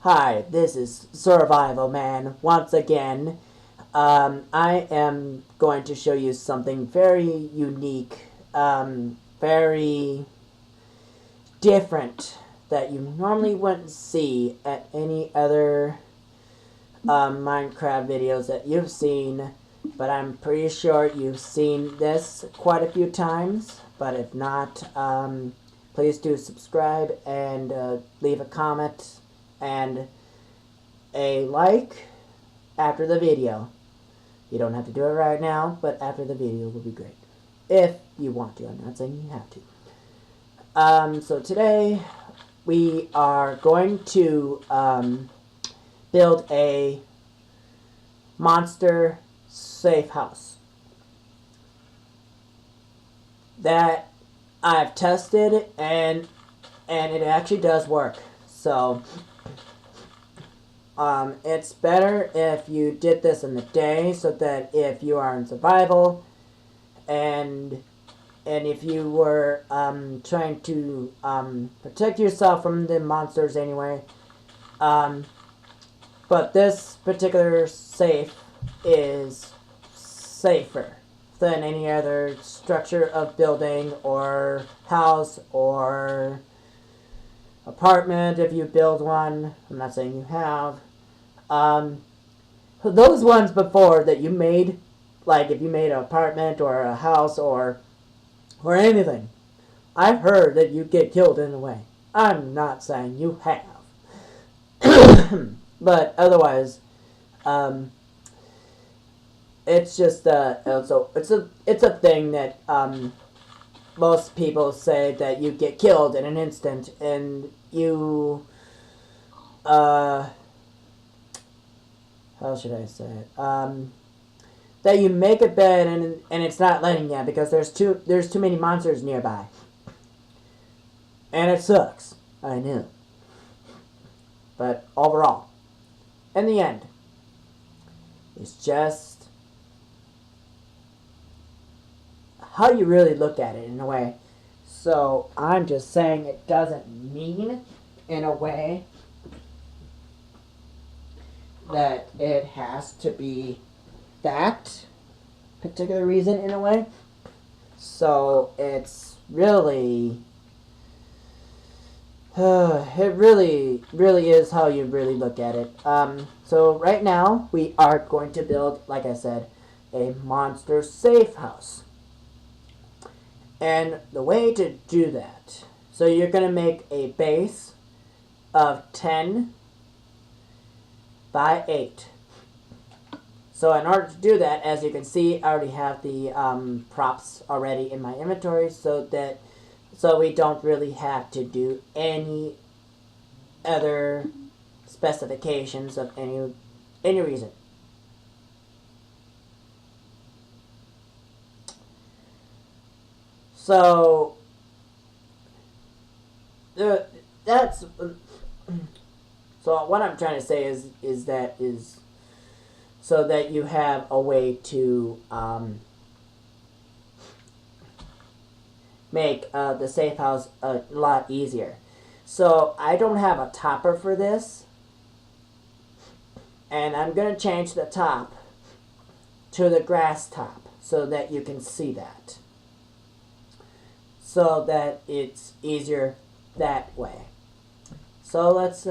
Hi, this is Survival Man once again. I am going to show you something very unique, very different that you normally wouldn't see at any other Minecraft videos that you've seen. But I'm pretty sure you've seen this quite a few times. But if not, please do subscribe and leave a comment and a like after the video. You don't have to do it right now, but after the video will be great. If you want to. I'm not saying you have to. So today we are going to build a monster safe house that I've tested and it actually does work. So it's better if you did this in the day, so that if you are in survival and if you were trying to protect yourself from the monsters anyway. But this particular safe is safer than any other structure of building or house or apartment if you build one. I'm not saying you have. Those ones before that you made, like if you made an apartment or a house or anything, I've heard that you get killed in a way. I'm not saying you have. But otherwise, it's just also it's a thing that most people say that you get killed in an instant, and you how should I say it? That you make a bed and it's not letting you because there's too many monsters nearby, and it sucks. I know, but overall, in the end, it's just how you really look at it in a way. So I'm just saying it doesn't mean in a way that it has to be that particular reason in a way. So it's really it really is how you really look at it. So right now we are going to build, like I said, a monster safe house. And the way to do that, so you're going to make a base of 10 by 8. So in order to do that, as you can see, I already have the props already in my inventory, so we don't really have to do any other specifications of any reason. So that's so what I'm trying to say is so that you have a way to make the safe house a lot easier. So I don't have a topper for this, and I'm going to change the top to the grass top so that you can see that, so that it's easier that way. So let's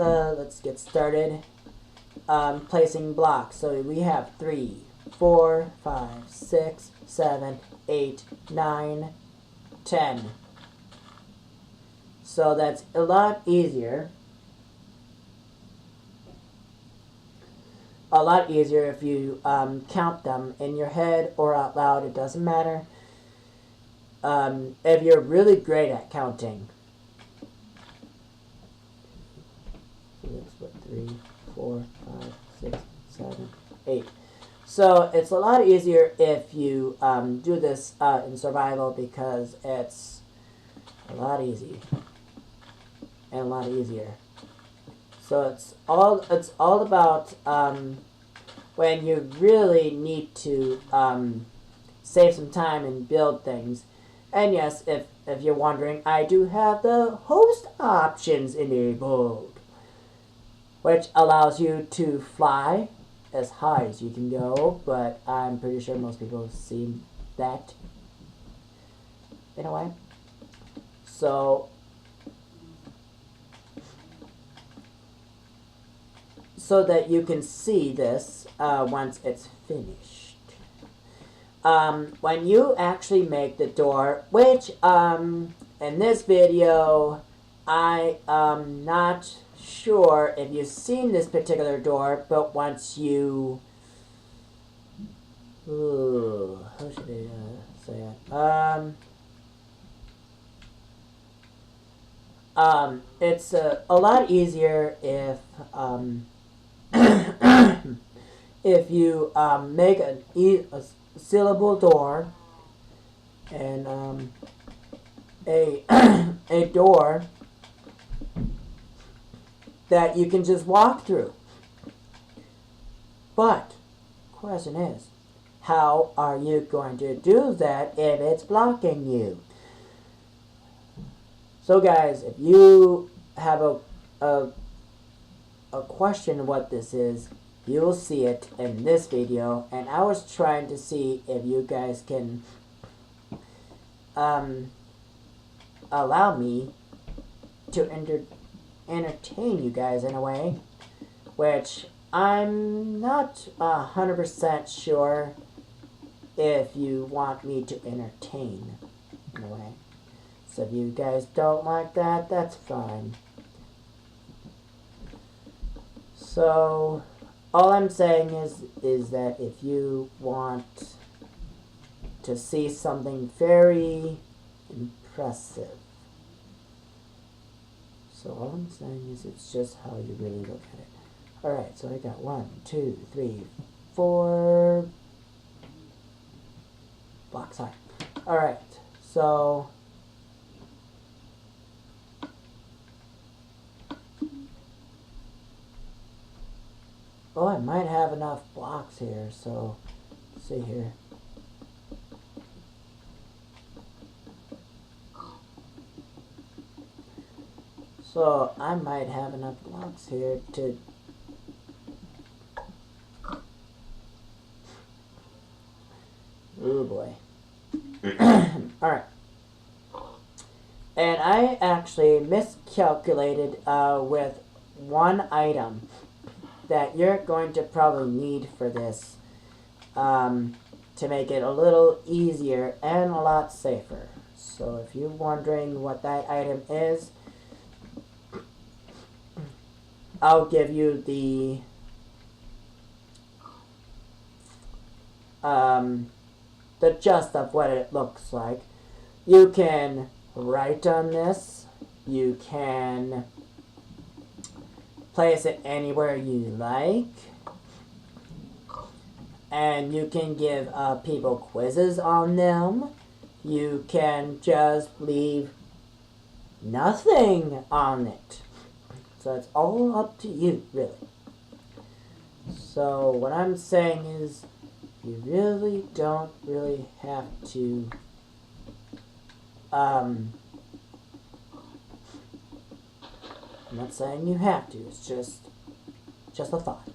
get started placing blocks. So we have 3, 4, 5, 6, 7, 8, 9, 10. So that's a lot easier. A lot easier if you count them in your head or out loud. It doesn't matter. If you're really great at counting. So that's what, 3, 4, 5, 6, 7, 8. So it's a lot easier if you do this in survival, because it's a lot easy and a lot easier. So it's all about when you really need to save some time and build things. And yes, if you're wondering, I do have the host options enabled. which allows you to fly as high as you can go, but I'm pretty sure most people have seen that in a way. So that you can see this once it's finished. When you actually make the door, which in this video I am not sure if you've seen this particular door, but once you how should I say it? It's a lot easier if if you make a sealable door and a a door that you can just walk through. But question is, how are you going to do that if it's blocking you? So guys, if you have a question what this is, you will see it in this video, and I was trying to see if you guys can allow me to entertain you guys in a way, which I'm not 100% sure if you want me to entertain in a way. So if you guys don't like that, that's fine. So all I'm saying is that if you want to see something very impressive, so all I'm saying is it's just how you really look at it. Alright, so I got 1, 2, 3, 4 blocks high. Alright, so oh, I might have enough blocks here, so let's see here. So I might have enough blocks here to oh boy. Alright. And I actually miscalculated with one item that you're going to probably need for this to make it a little easier and a lot safer. So if you're wondering what that item is, I'll give you the gist of what it looks like. You can write on this. You can place it anywhere you like. And you can give people quizzes on them. You can just leave nothing on it. So it's all up to you, really. So what I'm saying is, you really don't really have to I'm not saying you have to, it's just a thought.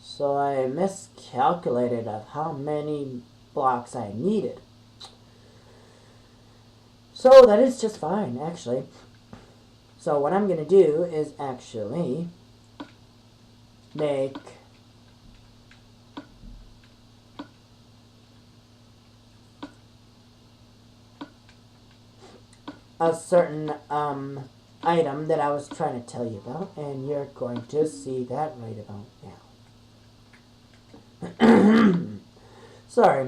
So I miscalculated of how many blocks I needed. So that is just fine, actually. So what I'm going to do is actually make a certain item that I was trying to tell you about, and you're going to see that right about now. Sorry,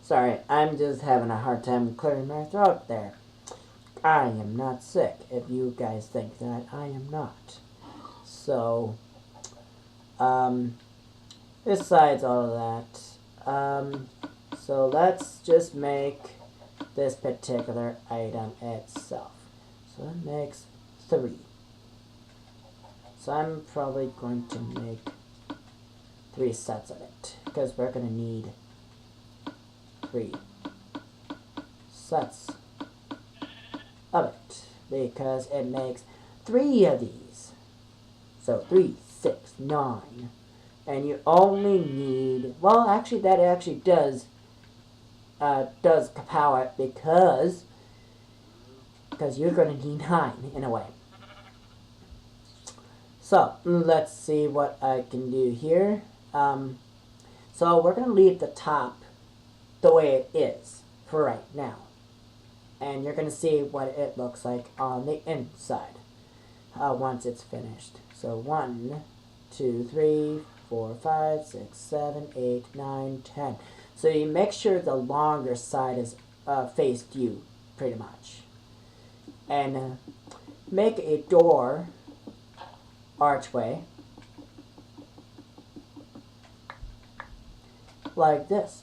sorry, I'm just having a hard time clearing my throat there. I am not sick, if you guys think that. I am not. So, besides all of that, so let's just make this particular item itself. So it makes 3. So I'm probably going to make 3 sets of it, because we're going to need 3 sets of it, because it makes 3 of these. So 3, 6, 9. And you only need, well, actually that actually does kapow it, because you're going to need 9 in a way. So let's see what I can do here. So we're going to leave the top the way it is for right now. And you're going to see what it looks like on the inside once it's finished. So 1, 2, 3, 4, 5, 6, 7, 8, 9, 10. So you make sure the longer side is faced you, pretty much. And make a door archway like this.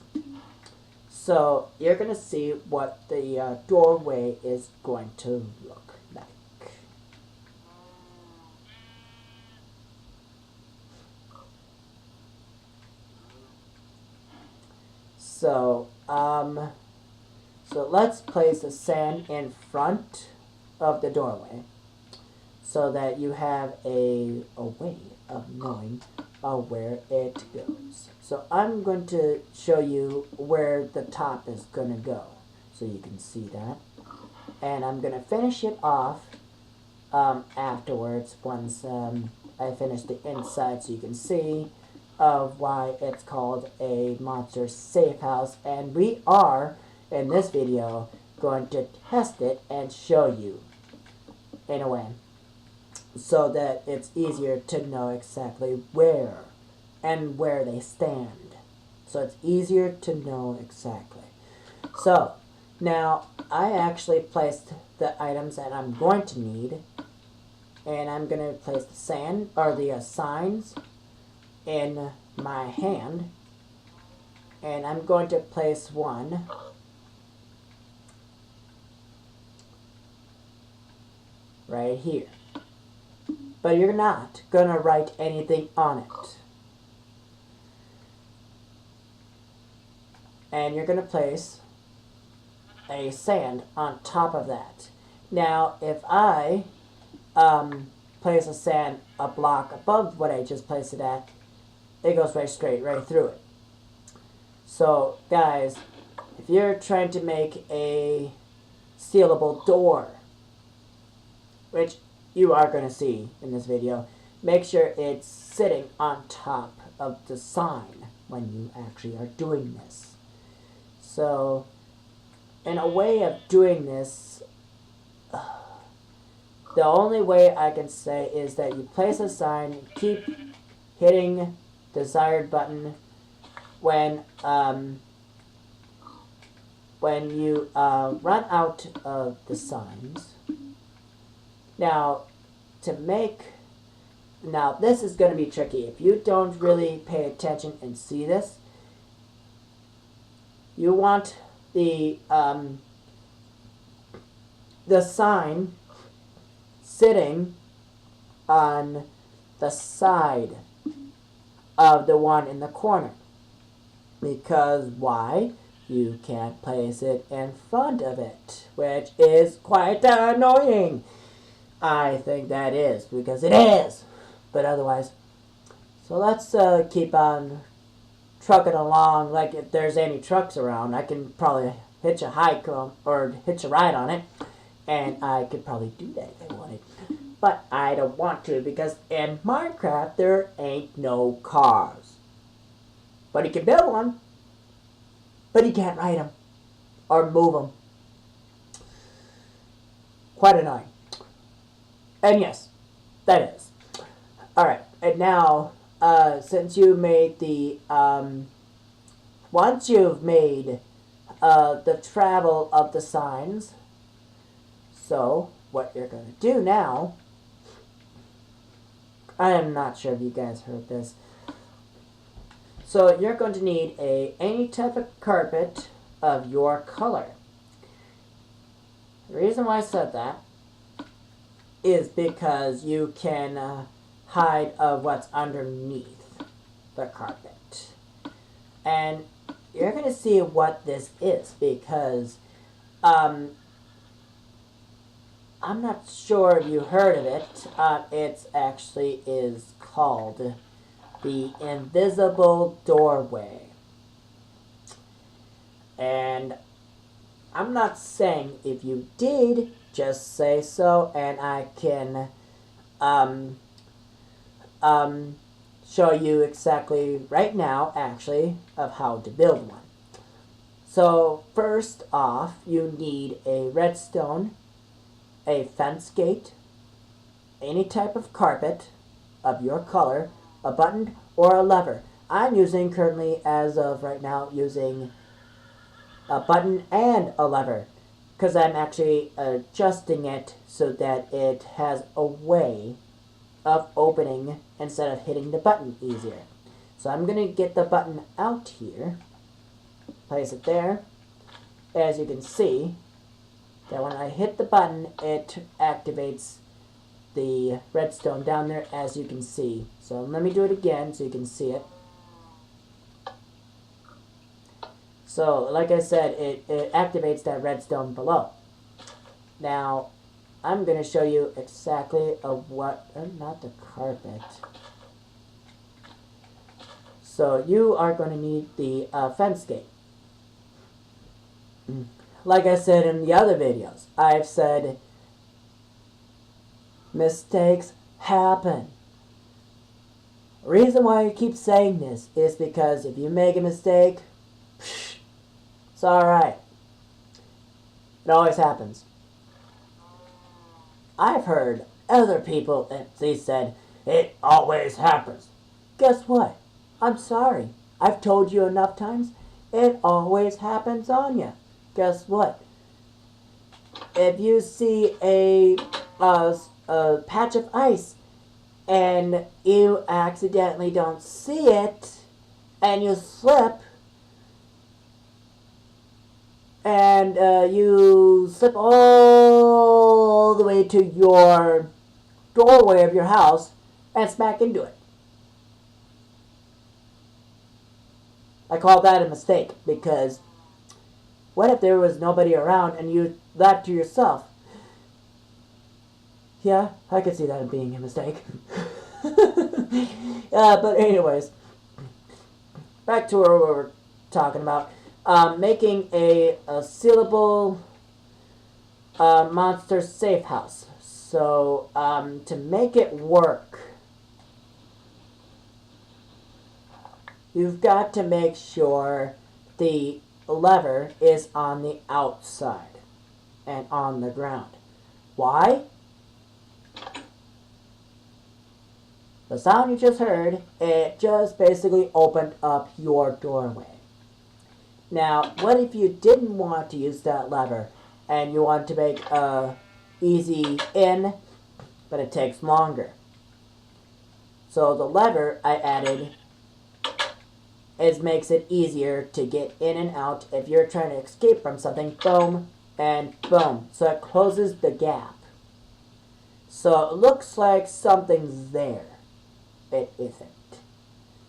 So you're going to see what the doorway is going to look like. So, so let's place the sand in front of the doorway so that you have a way of knowing where it goes. So I'm going to show you where the top is going to go so you can see that. And I'm going to finish it off afterwards once I finish the inside so you can see of why it's called a monster safe house. And we are, in this video, going to test it and show you in a way so that it's easier to know exactly where and where they stand. So it's easier to know exactly. So now I actually placed the items that I'm going to need, and I'm going to place the sand or the signs in my hand, and I'm going to place one right here. But you're not going to write anything on it. And you're going to place a sand on top of that. Now, if I place a sand a block above what I just placed it at, it goes right straight, right through it. So, guys, if you're trying to make a sealable door, which you are going to see in this video, make sure it's sitting on top of the sign when you actually are doing this. So, in a way of doing this, the only way I can say is that you place a sign, keep hitting the desired button when you run out of the signs. Now, this is going to be tricky. If you don't really pay attention and see this, you want the sign sitting on the side of the one in the corner. Because why? You can't place it in front of it, which is quite annoying. I think that is, because it is. But otherwise, so let's keep on trucking along. Like, if there's any trucks around, I can probably hitch a hike or hitch a ride on it, and I could probably do that if I wanted. But I don't want to, because in Minecraft there ain't no cars. But you can build one, but you can't ride them or move them. Quite annoying. And yes, that is. Alright, and now, since you made the, once you've made the travel of the signs, so what you're going to do now, I am not sure if you guys heard this, so you're going to need any type of carpet of your color. The reason why I said that is because you can hide what's underneath the carpet. And you're going to see what this is, because um, I'm not sure if you heard of it. It actually is called the Invisible Doorway. And I'm not saying if you did, just say so, and I can show you exactly right now, actually, of how to build one. So first off, you need a redstone, a fence gate, any type of carpet of your color, a button, or a lever. I'm using currently, as of right now, using a button and a lever because I'm actually adjusting it so that it has a way of opening instead of hitting the button easier. So I'm going to get the button out here, place it there. As you can see, that when I hit the button, it activates the redstone down there, as you can see. So let me do it again so you can see it. So, like I said, it activates that redstone below. Now, I'm going to show you exactly what, not the carpet. So, you are going to need the fence gate. Like I said in the other videos, I've said mistakes happen. The reason why I keep saying this is because if you make a mistake, it's alright. It always happens. I've heard other people, they said, it always happens. Guess what? I'm sorry. I've told you enough times, it always happens on you. Guess what? If you see a patch of ice and you accidentally don't see it and you slip and you slip all the way to your doorway of your house and smack into it. I call that a mistake because what if there was nobody around and you left to yourself? Yeah, I could see that being a mistake. But anyways, back to what we were talking about. Making a sealable monster safe house. So, to make it work, you've got to make sure the lever is on the outside and on the ground. Why? The sound you just heard, it just basically opened up your doorway. Now, what if you didn't want to use that lever and you want to make a easy in, but it takes longer? So the lever I added makes it easier to get in and out if you're trying to escape from something. Boom and boom. So it closes the gap. So it looks like something's there. It isn't.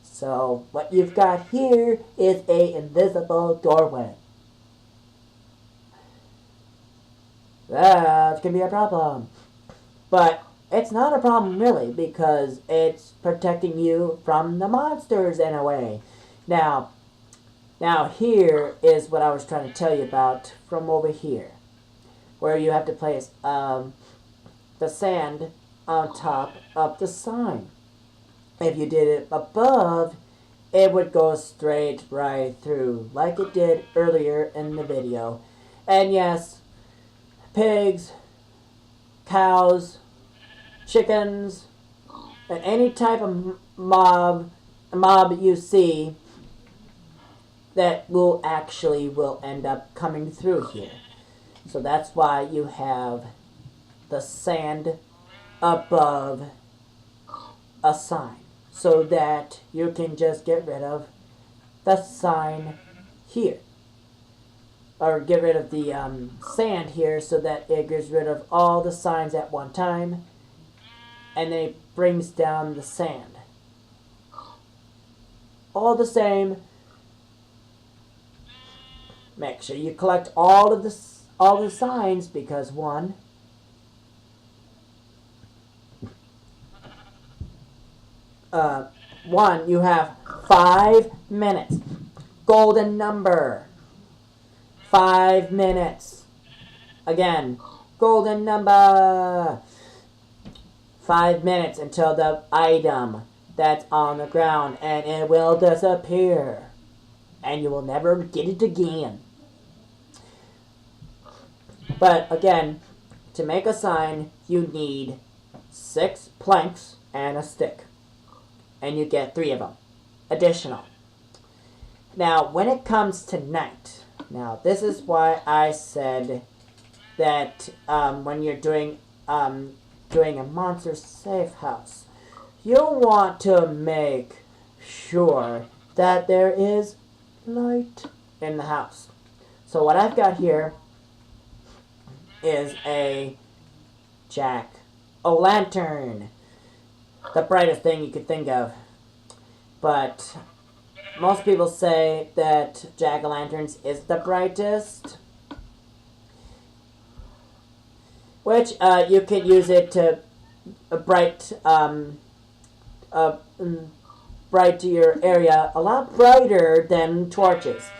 So what you've got here is a invisible doorway. That can be a problem. But it's not a problem really because it's protecting you from the monsters in a way. Now here is what I was trying to tell you about from over here. Where you have to place the sand on top of the sign. If you did it above, it would go straight right through, like it did earlier in the video. And yes, pigs, cows, chickens, and any type of mob you see that will end up coming through here. So that's why you have the sand above a sign, so that you can just get rid of the sign here, or get rid of the sand here, so that it gets rid of all the signs at one time, and then it brings down the sand. All the same, make sure you collect all all the signs because one, you have 5 minutes. Golden number. 5 minutes. Again, golden number. 5 minutes until the item that's on the ground, and it will disappear. And you will never get it again. But again, to make a sign, you need 6 planks and a stick. And you get 3 of them. Additional. Now, when it comes to night, now this is why I said that when you're doing a monster safe house, you'll want to make sure that there is light in the house. So what I've got here is a jack-o'-lantern. The brightest thing you could think of. But most people say that jack-o'-lanterns is the brightest. Which you could use it to bright your area a lot brighter than torches.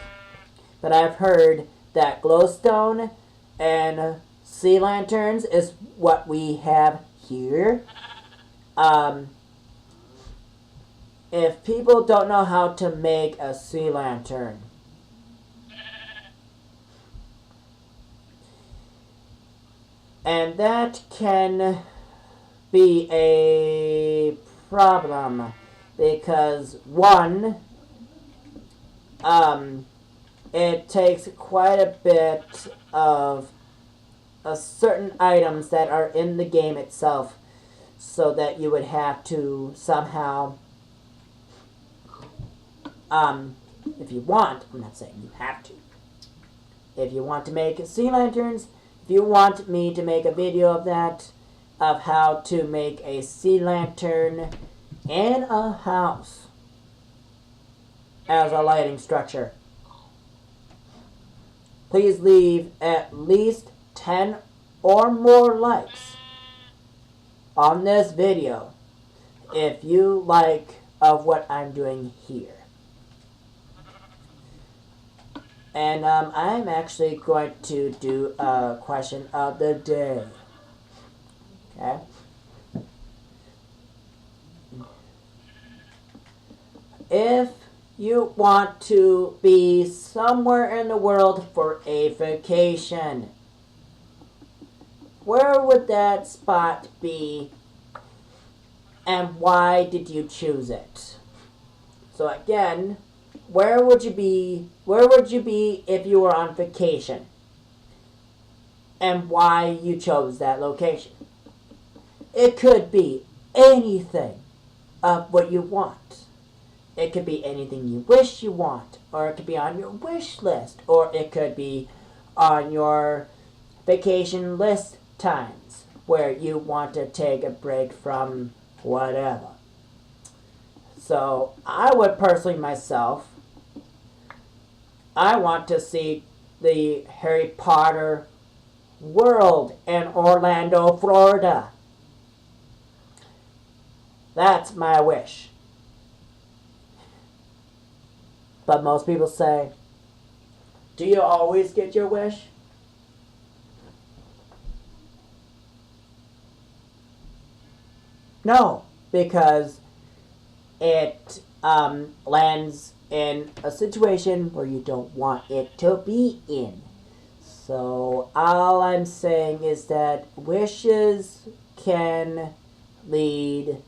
But I've heard that glowstone and sea lanterns is what we have here. If people don't know how to make a sea lantern, and that can be a problem because one, it takes quite a bit of certain items that are in the game itself, so that you would have to somehow, if you want, I'm not saying you have to, if you want to make sea lanterns, if you want me to make a video of that, of how to make a sea lantern in a house as a lighting structure, please leave at least 10 or more likes on this video if you like of what I'm doing here. And I'm actually going to do a question of the day. Okay? If you want to be somewhere in the world for a vacation, where would that spot be, and why did you choose it? So again, where would you be if you were on vacation, and why you chose that location? It could be anything of what you want. It could be anything you wish you want, or it could be on your wish list, or it could be on your vacation list times where you want to take a break from whatever. So I would personally myself, I want to see the Harry Potter world in Orlando, Florida. That's my wish. But most people say, do you always get your wish? No, because it lands in a situation where you don't want it to be in. So all I'm saying is that wishes can lead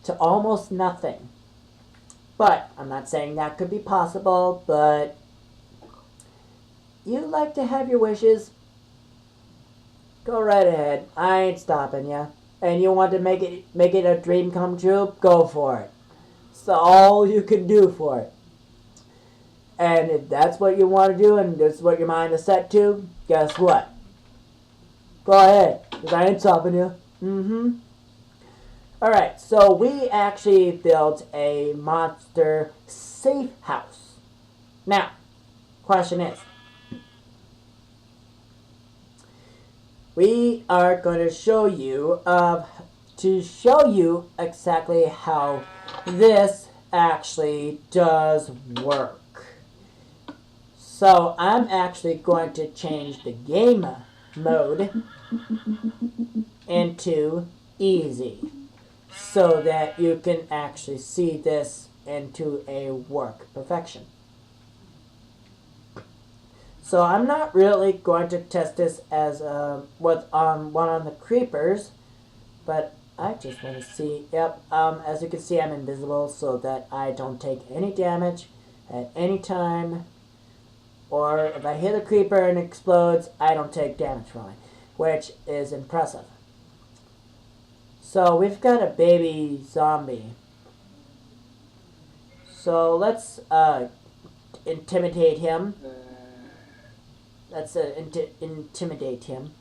to almost nothing. But I'm not saying that could be possible, but you like to have your wishes, go right ahead. I ain't stopping you. And you want to make it a dream come true, go for it. It's all you can do for it. And if that's what you want to do and that's what your mind is set to, guess what? Go ahead, because I ain't stopping you. Alright, so we actually built a monster safe house. Now, question is, we are going to show you exactly how this actually does work. So I'm actually going to change the game mode into easy so that you can actually see this into a work perfection. So I'm not really going to test this as one on the creepers, but I just want to see. Yep. As you can see, I'm invisible so that I don't take any damage at any time. Or if I hit a creeper and it explodes, I don't take damage from it, which is impressive. So we've got a baby zombie. So let's intimidate him. Let's intimidate him.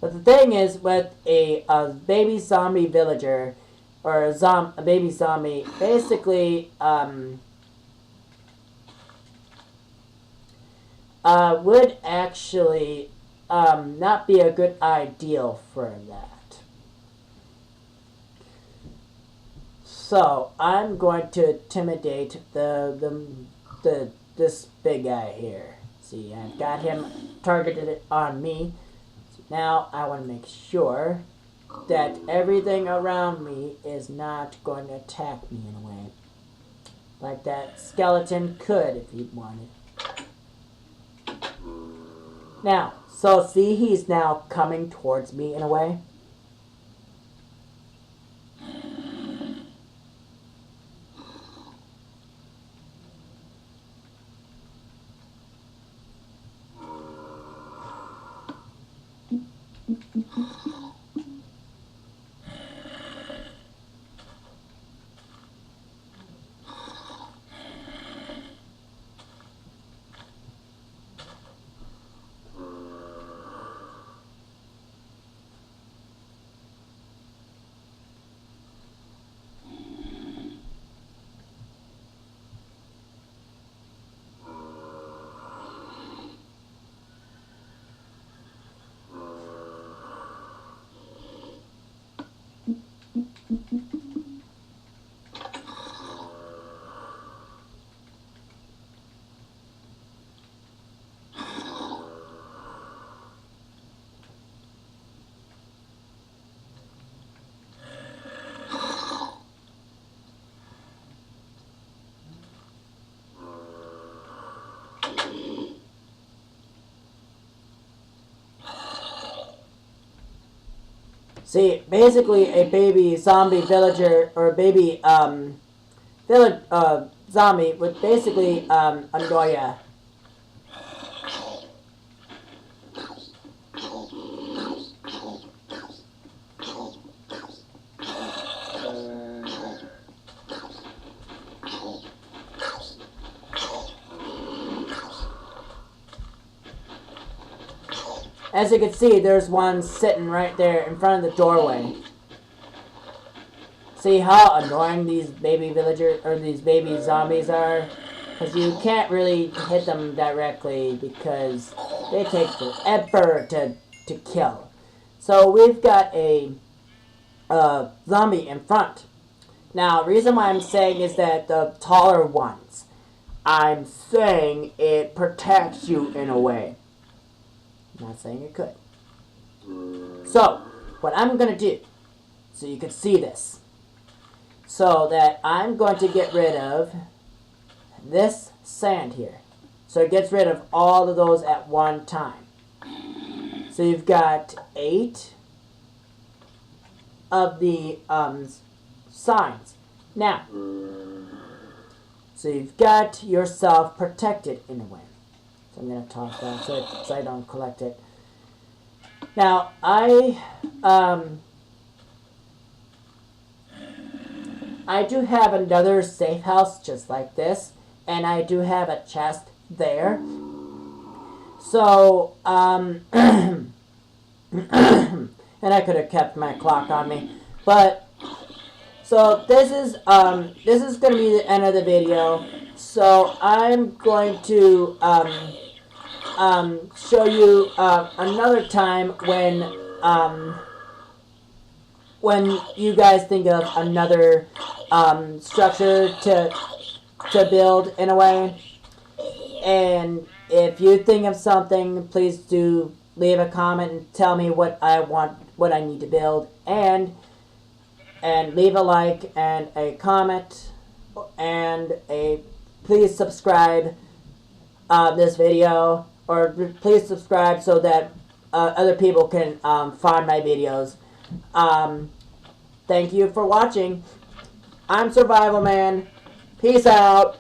But the thing is, with a baby zombie villager, or a baby zombie, basically would actually not be a good ideal for that. So I'm going to intimidate this big guy here. See, I've got him targeted on me. So now I want to make sure that everything around me is not going to attack me in a way. Like that skeleton could if he wanted. Now, so see, he's now coming towards me in a way. See, basically a baby zombie villager, or a baby zombie would basically annoy ya. As you can see, there's one sitting right there in front of the doorway. See how annoying these baby villagers, or these baby zombies are? Because you can't really hit them directly because they take forever to kill. So we've got a zombie in front. Now, the reason why I'm saying is that the taller ones, I'm saying it protects you in a way. I'm not saying it could. So, what I'm going to do, so you can see this, so that I'm going to get rid of this sand here. So it gets rid of all of those at one time. So you've got 8 of the signs. Now, so you've got yourself protected in a way. So I'm going to toss that so I don't collect it. Now, I do have another safe house just like this, and I do have a chest there. So, and I could have kept my clock on me, but so this is going to be the end of the video. So I'm going to show you another time when you guys think of another structure to build in a way. And if you think of something, please do leave a comment and tell me what I need to build, and leave a like and a comment, and please subscribe this video, or please subscribe so that other people can find my videos. Thank you for watching. I'm Survival Man. Peace out.